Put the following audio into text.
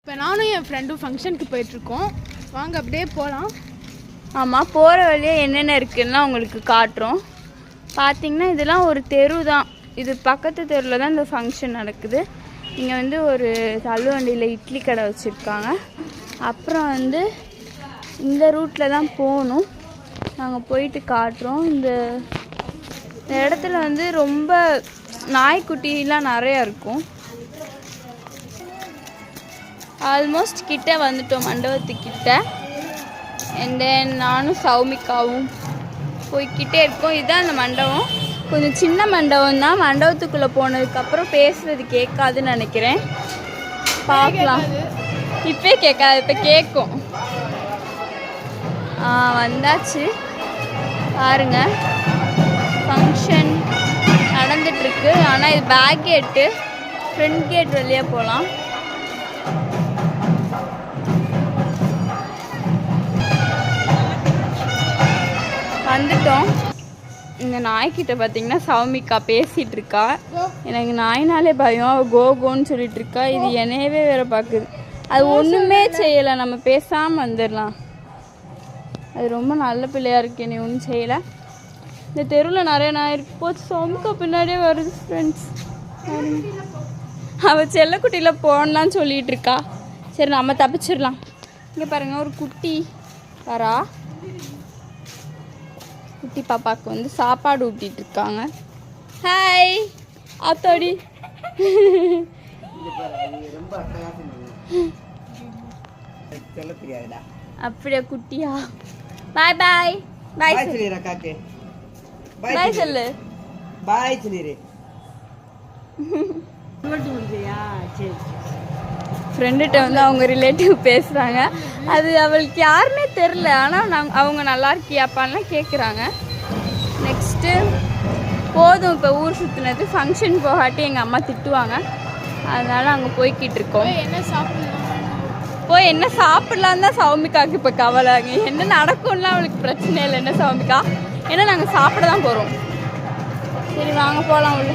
இப்போ நானும் என் ஃப்ரெண்டும் ஃபங்க்ஷனுக்கு போயிட்டுருக்கோம். வாங்க அப்படியே போகலாம். ஆமாம், போகிற வழியாக என்னென்ன இருக்குதுன்னா உங்களுக்கு காட்டுறோம். பார்த்திங்கன்னா இதெல்லாம் ஒரு தெரு தான். இது பக்கத்து தெருவில் தான் இந்த ஃபங்க்ஷன் நடக்குது. இங்கே வந்து ஒரு தள்ளுவண்டியில் இட்லி கடை வச்சுருக்காங்க. அப்புறம் வந்து இந்த ரூட்டில் தான் போகணும். நாங்கள் போயிட்டு காட்டுறோம். இந்த இடத்துல வந்து ரொம்ப நாய்க்குட்டிலாம் நிறையா இருக்கும். ஆல்மோஸ்ட் கிட்டே வந்துட்டோம், மண்டபத்துக்கிட்ட. அண்ட் தென் நானும் சௌமிகாவும் போய்கிட்டே இருக்கோம். இதுதான் அந்த மண்டபம். கொஞ்சம் சின்ன மண்டபம் தான். மண்டபத்துக்குள்ளே போனதுக்கப்புறம் பேசுகிறது கேட்காதுன்னு நினைக்கிறேன். பார்க்கலாம். இப்போ கேட்காது, இப்போ கேட்கும். வந்தாச்சு பாருங்க. ஃபங்க்ஷன் நடந்துட்டுருக்கு. ஆனால் இது பேக் கேட்டு, ஃப்ரண்ட் கேட் வழியாக போகலாம். வந்துட்டோம். இந்த நாய்க்கிட்ட பார்த்தீங்கன்னா சௌமிகா பேசிகிட்டு இருக்கா. எனக்கு நாய்னாலே பயம். அவள் கோகோன்னு சொல்லிட்டு இருக்கா. இது என்னையவே வேற பார்க்குது. அது ஒன்றுமே செய்யலை. நம்ம பேசாமல் வந்துடலாம். அது ரொம்ப நல்ல பிள்ளையாக இருக்கு. என்னை ஒன்றும் செய்யலை. இந்த தெருவில் நிறைய நாய் இருக்கு. போச்சு, சௌமிகா பின்னாடியே வருது ஃப்ரெண்ட்ஸ். அவள் செல்லக்குட்டியில் போடலான்னு சொல்லிகிட்டு இருக்கா. சரி, நம்ம தப்பிச்சிடலாம். இங்கே பாருங்கள், ஒரு குட்டி வரா. குட்டி பாப்பாவுக்கு வந்து சாப்பாடு ஊட்டிகிட்டு இருக்காங்க. ஹாய் ஆத்தோடி. அப்படியா குட்டியா? பாய் பாய் பாய் சொல்லிடுறா. காக்கு பாய் சொல்லு. பாய் சொல்லிடு. ஃப்ரெண்டுகிட்ட வந்து அவங்க ரிலேட்டிவ் பேசுகிறாங்க. அது அவளுக்கு யாருன்னே தெரில. ஆனால் அவங்க நல்லா இருக்கியாப்பான்லாம் கேட்குறாங்க. நெக்ஸ்ட்டு போதும், இப்போ ஊர் சுற்றினது. ஃபங்க்ஷன் போகாட்டி எங்கள் அம்மா திட்டுவாங்க. அதனால் அங்கே போய்கிட்டு இருக்கோம். என்ன சாப்பிடலாம், போய் என்ன சாப்பிட்லான்னு தான் சௌமிகாவுக்கு இப்போ கவலை. என்ன நடக்கும்லாம் அவளுக்கு பிரச்சனை இல்லை. என்ன சௌமிகா, ஏன்னா நாங்கள் சாப்பிட தான் போகிறோம். சரி வாங்க போகலாம் உள்ள.